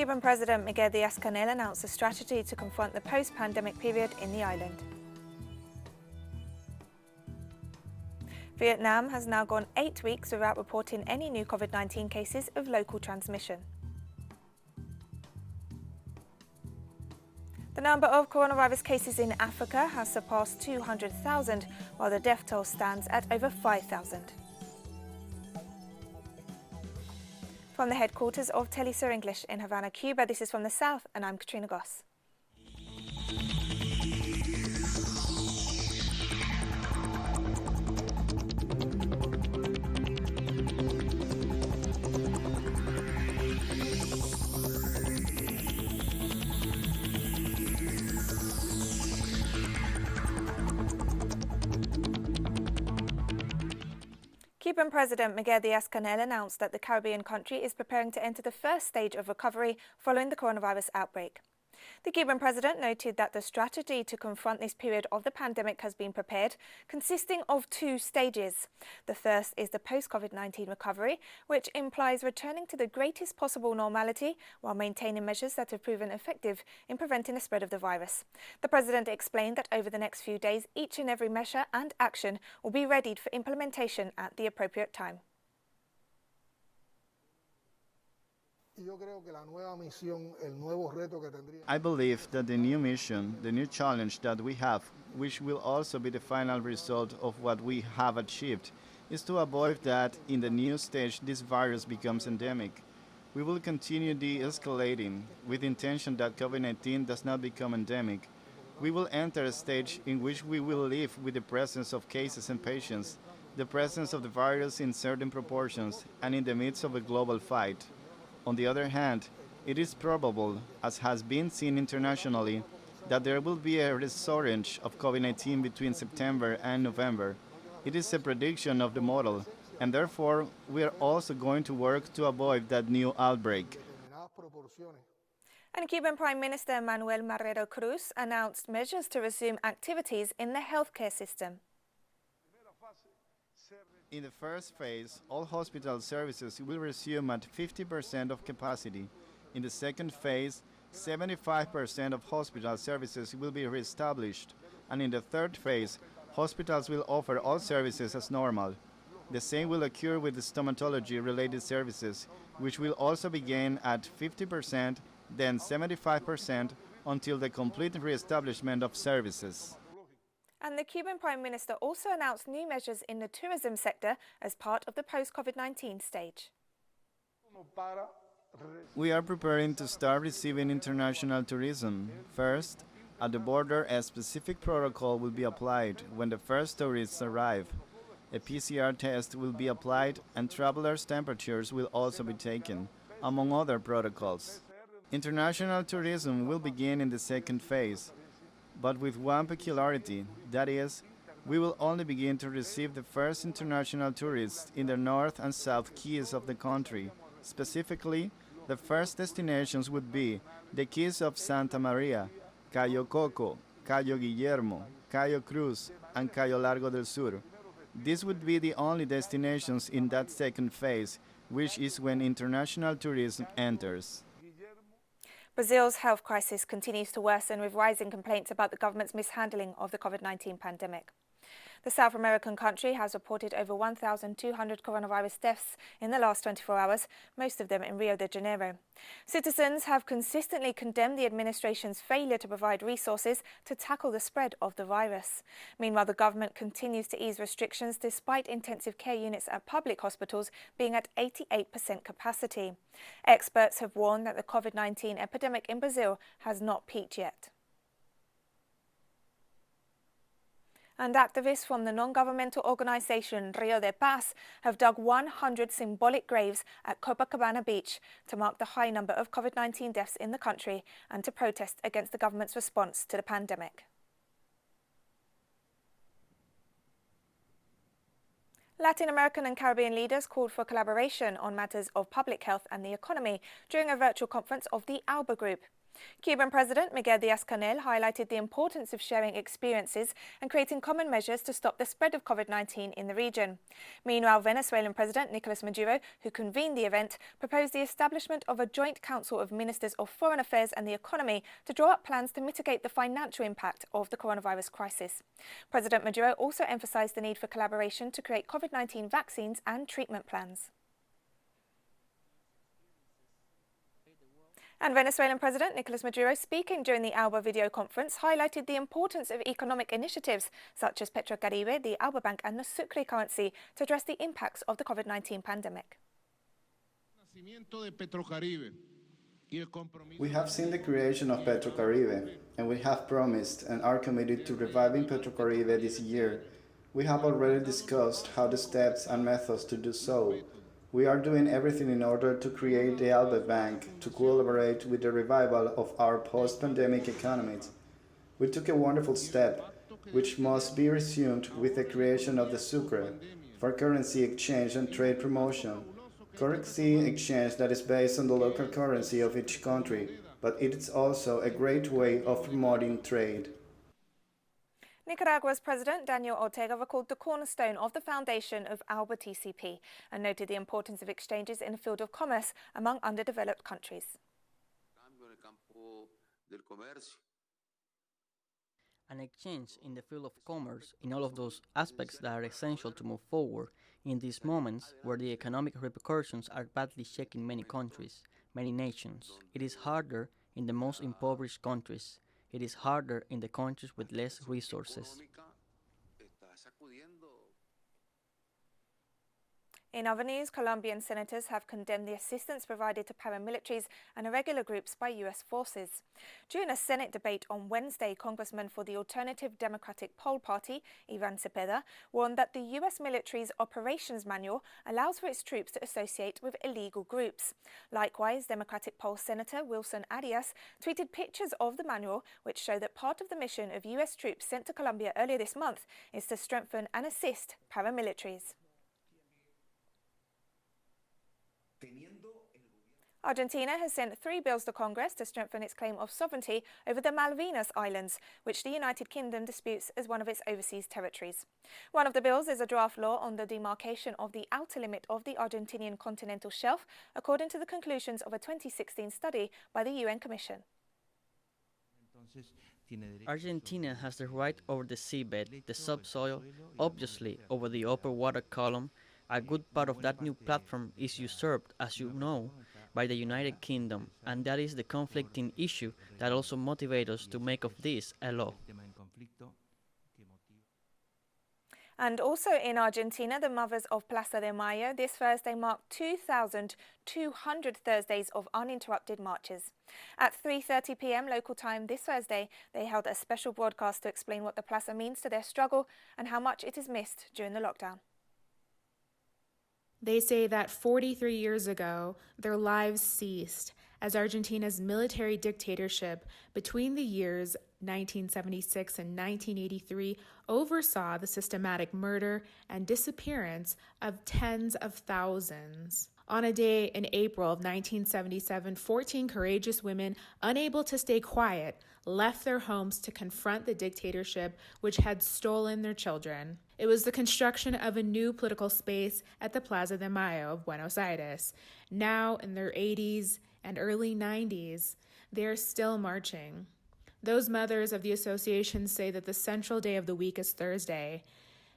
Cuban President Miguel Díaz-Canel announced a strategy to confront the post-pandemic period in the island. Vietnam has now gone 8 weeks without reporting any new COVID-19 cases of local transmission. The number of coronavirus cases in Africa has surpassed 200,000, while the death toll stands at over 5,000. From the headquarters of Telesur English in Havana, Cuba, this is From the South, and I'm Katrina Goss. Cuban President Miguel Díaz-Canel announced that the Caribbean country is preparing to enter the first stage of recovery following the coronavirus outbreak. The Cuban president noted that the strategy to confront this period of the pandemic has been prepared, consisting of 2 stages. The first is the post-COVID-19 recovery, which implies returning to the greatest possible normality while maintaining measures that have proven effective in preventing the spread of the virus. The president explained that over the next few days, each and every measure and action will be readied for implementation at the appropriate time. I believe that the new mission, the new challenge that we have, which will also be the final result of what we have achieved, is to avoid that in the new stage this virus becomes endemic. We will continue de-escalating with the intention that COVID-19 does not become endemic. We will enter a stage in which we will live with the presence of cases and patients, the presence of the virus in certain proportions, and in the midst of a global fight. On the other hand, it is probable, as has been seen internationally, that there will be a resurgence of COVID-19 between September and November. It is a prediction of the model, and therefore we are also going to work to avoid that new outbreak. And Cuban Prime Minister Manuel Marrero Cruz announced measures to resume activities in the healthcare system. In the first phase, all hospital services will resume at 50% of capacity. In the second phase, 75% of hospital services will be reestablished. And in the third phase, hospitals will offer all services as normal. The same will occur with the stomatology-related services, which will also begin at 50%, then 75%, until the complete reestablishment of services. And the Cuban Prime Minister also announced new measures in the tourism sector as part of the post-COVID-19 stage. We are preparing to start receiving international tourism. First, at the border, a specific protocol will be applied when the first tourists arrive. A PCR test will be applied and travelers' temperatures will also be taken, among other protocols. International tourism will begin in the second phase, but with one peculiarity, that is, we will only begin to receive the first international tourists in the north and south keys of the country. Specifically, the first destinations would be the keys of Santa Maria, Cayo Coco, Cayo Guillermo, Cayo Cruz, and Cayo Largo del Sur. These would be the only destinations in that second phase, which is when international tourism enters. Brazil's health crisis continues to worsen with rising complaints about the government's mishandling of the COVID-19 pandemic. The South American country has reported over 1,200 coronavirus deaths in the last 24 hours, most of them in Rio de Janeiro. Citizens have consistently condemned the administration's failure to provide resources to tackle the spread of the virus. Meanwhile, the government continues to ease restrictions despite intensive care units at public hospitals being at 88% capacity. Experts have warned that the COVID-19 epidemic in Brazil has not peaked yet. And activists from the non-governmental organization Rio de Paz have dug 100 symbolic graves at Copacabana Beach to mark the high number of COVID-19 deaths in the country and to protest against the government's response to the pandemic. Latin American and Caribbean leaders called for collaboration on matters of public health and the economy during a virtual conference of the ALBA Group. Cuban President Miguel Díaz-Canel highlighted the importance of sharing experiences and creating common measures to stop the spread of COVID-19 in the region. Meanwhile, Venezuelan President Nicolas Maduro, who convened the event, proposed the establishment of a joint council of ministers of foreign affairs and the economy to draw up plans to mitigate the financial impact of the coronavirus crisis. President Maduro also emphasized the need for collaboration to create COVID-19 vaccines and treatment plans. And Venezuelan President Nicolas Maduro, speaking during the ALBA video conference, highlighted the importance of economic initiatives such as Petrocaribe, the ALBA Bank and the Sucre currency to address the impacts of the COVID-19 pandemic. We have seen the creation of Petrocaribe, and we have promised and are committed to reviving Petrocaribe this year. We have already discussed how the steps and methods to do so. We are doing everything in order to create the ALBA Bank to collaborate with the revival of our post-pandemic economies. We took a wonderful step, which must be resumed with the creation of the Sucre for currency exchange and trade promotion. Currency exchange that is based on the local currency of each country, but it is also a great way of promoting trade. Nicaragua's President Daniel Ortega recalled the cornerstone of the foundation of ALBA TCP and noted the importance of exchanges in the field of commerce among underdeveloped countries. An exchange in the field of commerce in all of those aspects that are essential to move forward in these moments where the economic repercussions are badly shaking many countries, many nations. It is harder in the most impoverished countries. It is harder in the countries with less resources. In other news, Colombian senators have condemned the assistance provided to paramilitaries and irregular groups by U.S. forces. During a Senate debate on Wednesday, Congressman for the Alternative Democratic Pole Party, Ivan Cepeda, warned that the U.S. military's operations manual allows for its troops to associate with illegal groups. Likewise, Democratic Pole Senator Wilson Arias tweeted pictures of the manual which show that part of the mission of U.S. troops sent to Colombia earlier this month is to strengthen and assist paramilitaries. Argentina has sent 3 bills to Congress to strengthen its claim of sovereignty over the Malvinas Islands, which the United Kingdom disputes as one of its overseas territories. One of the bills is a draft law on the demarcation of the outer limit of the Argentinian continental shelf, according to the conclusions of a 2016 study by the UN Commission. Argentina has the right over the seabed, the subsoil, obviously over the upper water column. A good part of that new platform is usurped, as you know, by the United Kingdom, and that is the conflicting issue that also motivates us to make of this a law. And also in Argentina, the mothers of Plaza de Mayo this Thursday marked 2,200 Thursdays of uninterrupted marches. At 3:30 p.m. local time this Thursday, they held a special broadcast to explain what the plaza means to their struggle and how much it is missed during the lockdown. They say that 43 years ago, their lives ceased as Argentina's military dictatorship between the years 1976 and 1983 oversaw the systematic murder and disappearance of tens of thousands. On a day in April of 1977, 14 courageous women, unable to stay quiet, left their homes to confront the dictatorship which had stolen their children. It was the construction of a new political space at the Plaza de Mayo of Buenos Aires. Now in their 80s and early 90s, they are still marching. Those mothers of the association say that the central day of the week is Thursday,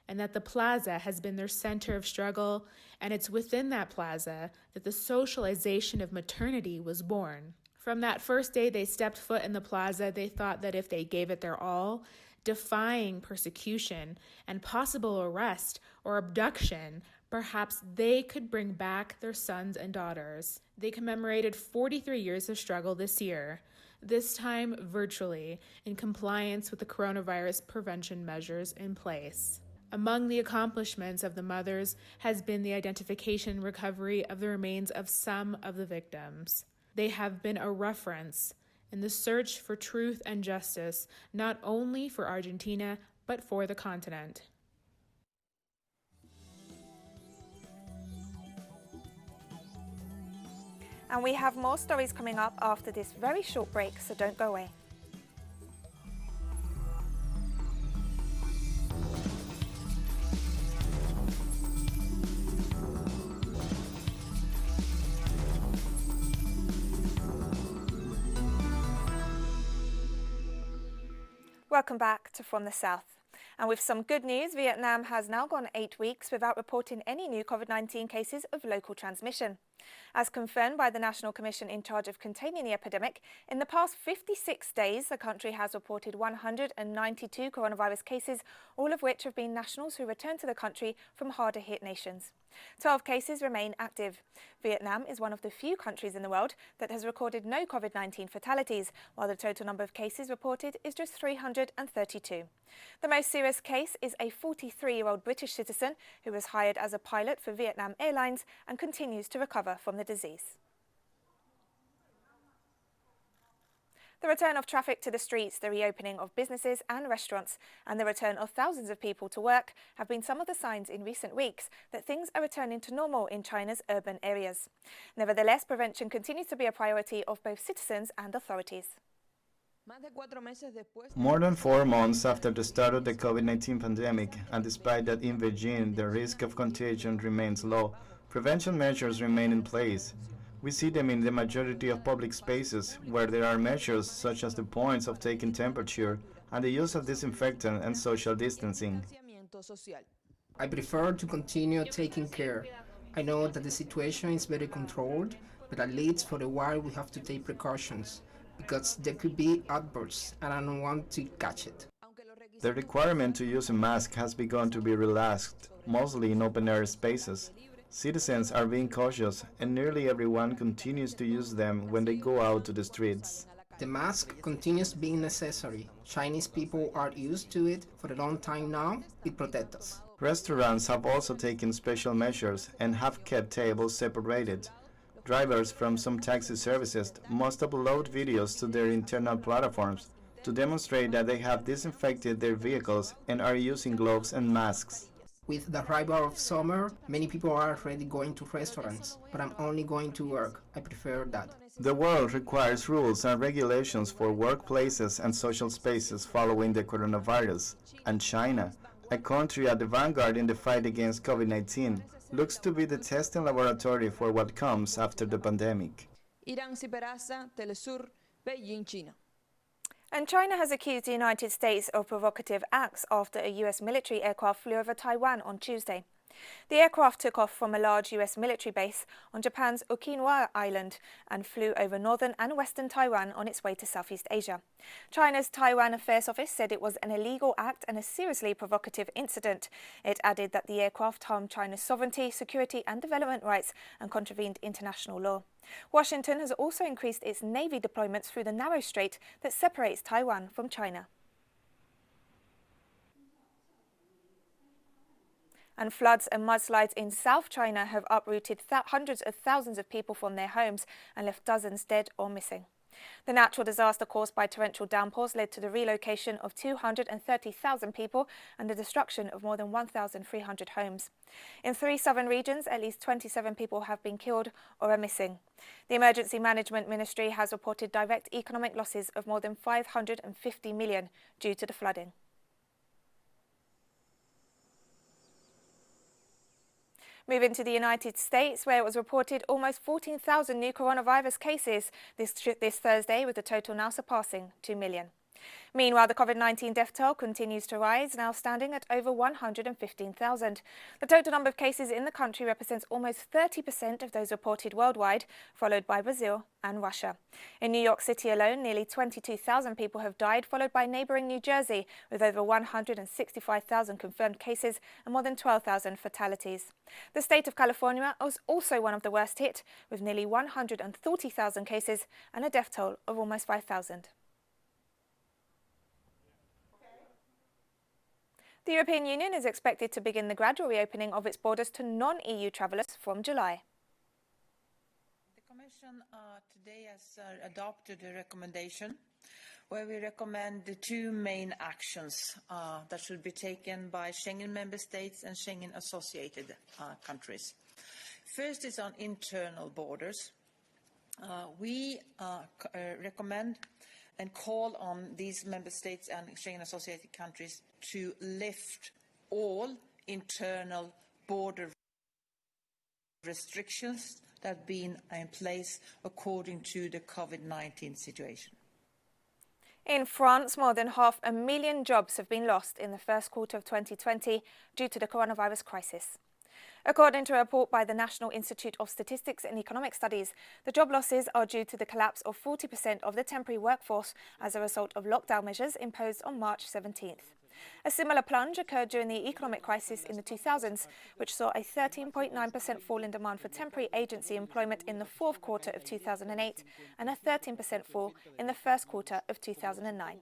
and that the plaza has been their center of struggle, and it's within that plaza that the socialization of maternity was born. From that first day they stepped foot in the plaza, they thought that if they gave it their all, defying persecution and possible arrest or abduction, perhaps they could bring back their sons and daughters. They commemorated 43 years of struggle this year, this time virtually, in compliance with the coronavirus prevention measures in place. Among the accomplishments of the mothers has been the identification and recovery of the remains of some of the victims. They have been a reference in the search for truth and justice, not only for Argentina, but for the continent. And we have more stories coming up after this very short break, so don't go away. Welcome back to From the South. And with some good news, Vietnam has now gone 8 weeks without reporting any new COVID-19 cases of local transmission. As confirmed by the National Commission in charge of containing the epidemic, in the past 56 days, the country has reported 192 coronavirus cases, all of which have been nationals who returned to the country from harder hit nations. 12 cases remain active. Vietnam is one of the few countries in the world that has recorded no COVID-19 fatalities, while the total number of cases reported is just 332. The most serious case is a 43-year-old British citizen who was hired as a pilot for Vietnam Airlines and continues to recover from the disease. The return of traffic to the streets, the reopening of businesses and restaurants, and the return of thousands of people to work have been some of the signs in recent weeks that things are returning to normal in China's urban areas. Nevertheless, prevention continues to be a priority of both citizens and authorities. More than 4 months after the start of the COVID-19 pandemic, and despite that in Beijing the risk of contagion remains low, prevention measures remain in place. We see them in the majority of public spaces, where there are measures such as the points of taking temperature and the use of disinfectant and social distancing. I prefer to continue taking care. I know that the situation is very controlled, but at least for a while we have to take precautions, because there could be outbursts and I don't want to catch it. The requirement to use a mask has begun to be relaxed, mostly in open-air spaces. Citizens are being cautious, and nearly everyone continues to use them when they go out to the streets. The mask continues being necessary. Chinese people are used to it for a long time now. It protects us. Restaurants have also taken special measures and have kept tables separated. Drivers from some taxi services must upload videos to their internal platforms to demonstrate that they have disinfected their vehicles and are using gloves and masks. With the arrival of summer, many people are already going to restaurants, but I'm only going to work. I prefer that. The world requires rules and regulations for workplaces and social spaces following the coronavirus, and China, a country at the vanguard in the fight against COVID-19, looks to be the testing laboratory for what comes after the pandemic. And China has accused the United States of provocative acts after a US military aircraft flew over Taiwan on Tuesday. The aircraft took off from a large US military base on Japan's Okinawa Island and flew over northern and western Taiwan on its way to Southeast Asia. China's Taiwan Affairs Office said it was an illegal act and a seriously provocative incident. It added that the aircraft harmed China's sovereignty, security and development rights and contravened international law. Washington has also increased its Navy deployments through the narrow strait that separates Taiwan from China. And floods and mudslides in South China have uprooted hundreds of thousands of people from their homes and left dozens dead or missing. The natural disaster caused by torrential downpours led to the relocation of 230,000 people and the destruction of more than 1,300 homes. In 3 southern regions, at least 27 people have been killed or are missing. The Emergency Management Ministry has reported direct economic losses of more than 550 million due to the flooding. Moving to the United States, where it was reported almost 14,000 new coronavirus cases this Thursday, with the total now surpassing 2 million. Meanwhile, the COVID-19 death toll continues to rise, now standing at over 115,000. The total number of cases in the country represents almost 30% of those reported worldwide, followed by Brazil and Russia. In New York City alone, nearly 22,000 people have died, followed by neighbouring New Jersey, with over 165,000 confirmed cases and more than 12,000 fatalities. The state of California was also one of the worst hit, with nearly 140,000 cases and a death toll of almost 5,000. The European Union is expected to begin the gradual reopening of its borders to non-EU travellers from July. The Commission today has adopted a recommendation where we recommend the 2 main actions that should be taken by Schengen member states and Schengen associated countries. First is on internal borders. We recommend and call on these member states and Schengen associated countries to lift all internal border restrictions that have been in place according to the COVID-19 situation. In France, more than 500,000 jobs have been lost in the first quarter of 2020 due to the coronavirus crisis. According to a report by the National Institute of Statistics and Economic Studies, the job losses are due to the collapse of 40% of the temporary workforce as a result of lockdown measures imposed on March 17th. A similar plunge occurred during the economic crisis in the 2000s, which saw a 13.9% fall in demand for temporary agency employment in the fourth quarter of 2008 and a 13% fall in the first quarter of 2009.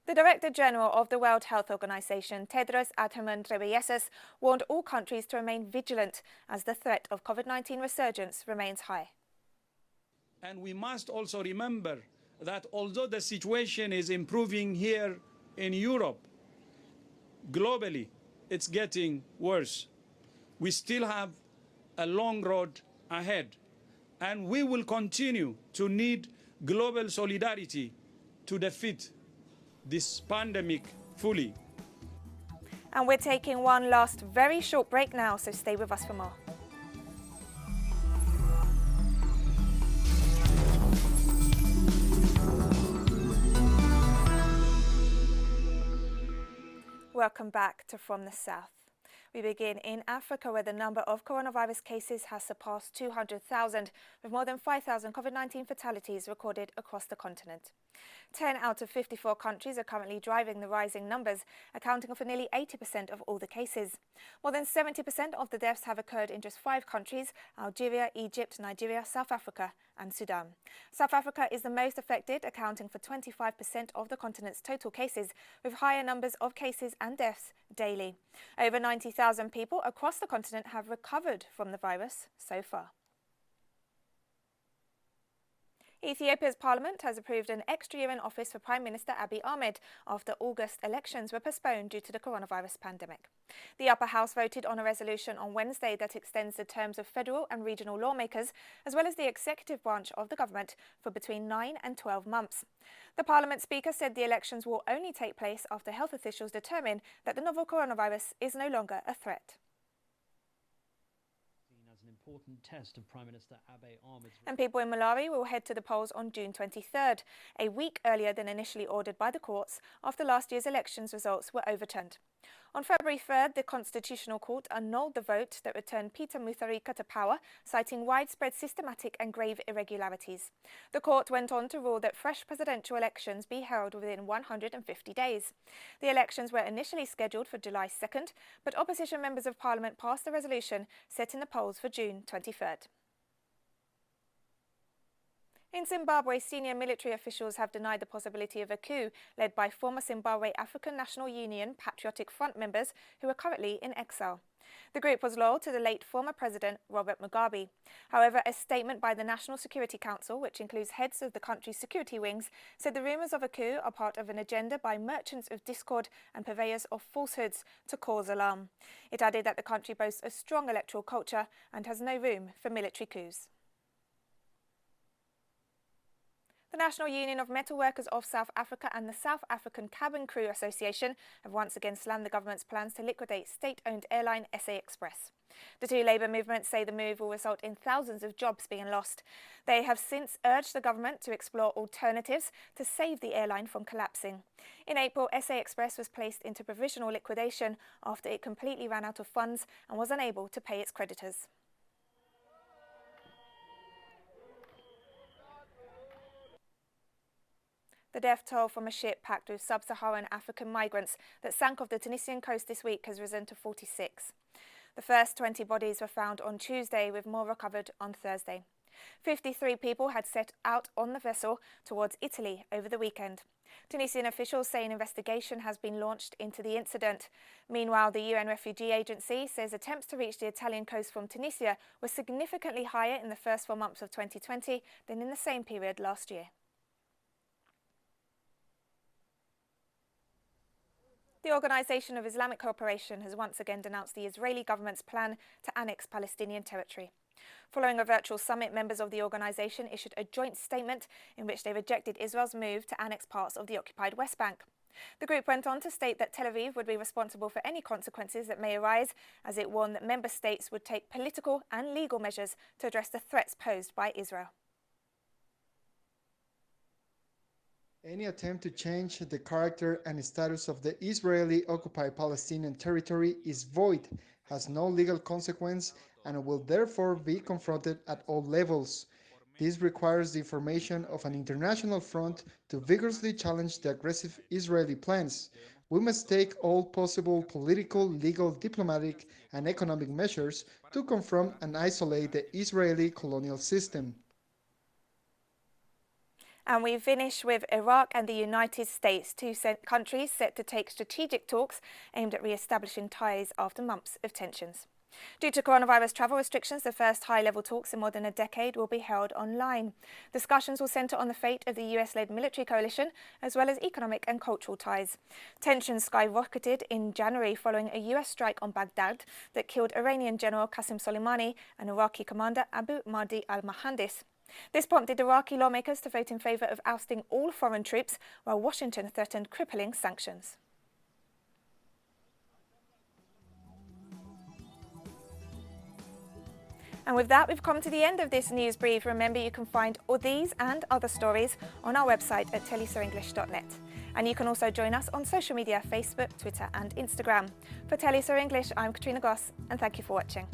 The Director General of the World Health Organization, Tedros Adhanom Ghebreyesus, warned all countries to remain vigilant as the threat of COVID-19 resurgence remains high. And we must also remember that although the situation is improving here in Europe, globally it's getting worse. We still have a long road ahead, and we will continue to need global solidarity to defeat this pandemic fully. And we're taking one last very short break now, so stay with us for more. Welcome back to From the South. We begin in Africa, where the number of coronavirus cases has surpassed 200,000, with more than 5,000 COVID-19 fatalities recorded across the continent. 10 out of 54 countries are currently driving the rising numbers, accounting for nearly 80% of all the cases. More than 70% of the deaths have occurred in just 5 countries: Algeria, Egypt, Nigeria, South Africa and Sudan. South Africa is the most affected, accounting for 25% of the continent's total cases, with higher numbers of cases and deaths daily. Over 90,000 people across the continent have recovered from the virus so far. Ethiopia's parliament has approved an extra year in office for Prime Minister Abiy Ahmed after August elections were postponed due to the coronavirus pandemic. The upper house voted on a resolution on Wednesday that extends the terms of federal and regional lawmakers, as well as the executive branch of the government, for between 9 and 12 months. The parliament speaker said the elections will only take place after health officials determine that the novel coronavirus is no longer a threat. Important test of Prime Minister Abiy Ahmed's... And people in Malawi will head to the polls on June 23rd, a week earlier than initially ordered by the courts after last year's elections results were overturned. On February 3rd, the Constitutional Court annulled the vote that returned Peter Mutharika to power, citing widespread systematic and grave irregularities. The court went on to rule that fresh presidential elections be held within 150 days. The elections were initially scheduled for July 2nd, but opposition members of parliament passed a resolution setting the polls for June 23rd. In Zimbabwe, senior military officials have denied the possibility of a coup led by former Zimbabwe African National Union Patriotic Front members who are currently in exile. The group was loyal to the late former president Robert Mugabe. However, a statement by the National Security Council, which includes heads of the country's security wings, said the rumours of a coup are part of an agenda by merchants of discord and purveyors of falsehoods to cause alarm. It added that the country boasts a strong electoral culture and has no room for military coups. The National Union of Metal Workers of South Africa and the South African Cabin Crew Association have once again slammed the government's plans to liquidate state-owned airline SA Express. The two labour movements say the move will result in thousands of jobs being lost. They have since urged the government to explore alternatives to save the airline from collapsing. In April, SA Express was placed into provisional liquidation after it completely ran out of funds and was unable to pay its creditors. The death toll from a ship packed with sub-Saharan African migrants that sank off the Tunisian coast this week has risen to 46. The first 20 bodies were found on Tuesday, with more recovered on Thursday. 53 people had set out on the vessel towards Italy over the weekend. Tunisian officials say an investigation has been launched into the incident. Meanwhile, the UN Refugee Agency says attempts to reach the Italian coast from Tunisia were significantly higher in the first 4 months of 2020 than in the same period last year. The Organisation of Islamic Cooperation has once again denounced the Israeli government's plan to annex Palestinian territory. Following a virtual summit, members of the organisation issued a joint statement in which they rejected Israel's move to annex parts of the occupied West Bank. The group went on to state that Tel Aviv would be responsible for any consequences that may arise, as it warned that member states would take political and legal measures to address the threats posed by Israel. Any attempt to change the character and status of the Israeli-occupied Palestinian territory is void, has no legal consequence, and will therefore be confronted at all levels. This requires the formation of an international front to vigorously challenge the aggressive Israeli plans. We must take all possible political, legal, diplomatic, and economic measures to confront and isolate the Israeli colonial system. And we finish with Iraq and the United States, two countries set to take strategic talks aimed at re-establishing ties after months of tensions. Due to coronavirus travel restrictions, the first high-level talks in more than a decade will be held online. Discussions will centre on the fate of the US-led military coalition, as well as economic and cultural ties. Tensions skyrocketed in January following a US strike on Baghdad that killed Iranian General Qasem Soleimani and Iraqi commander Abu Mahdi al-Mohandes. This prompted Iraqi lawmakers to vote in favour of ousting all foreign troops, while Washington threatened crippling sanctions. And with that, we've come to the end of this news brief. Remember, you can find all these and other stories on our website at telesurenglish.net. And you can also join us on social media, Facebook, Twitter and Instagram. For Telesur English, I'm Katrina Goss, and thank you for watching.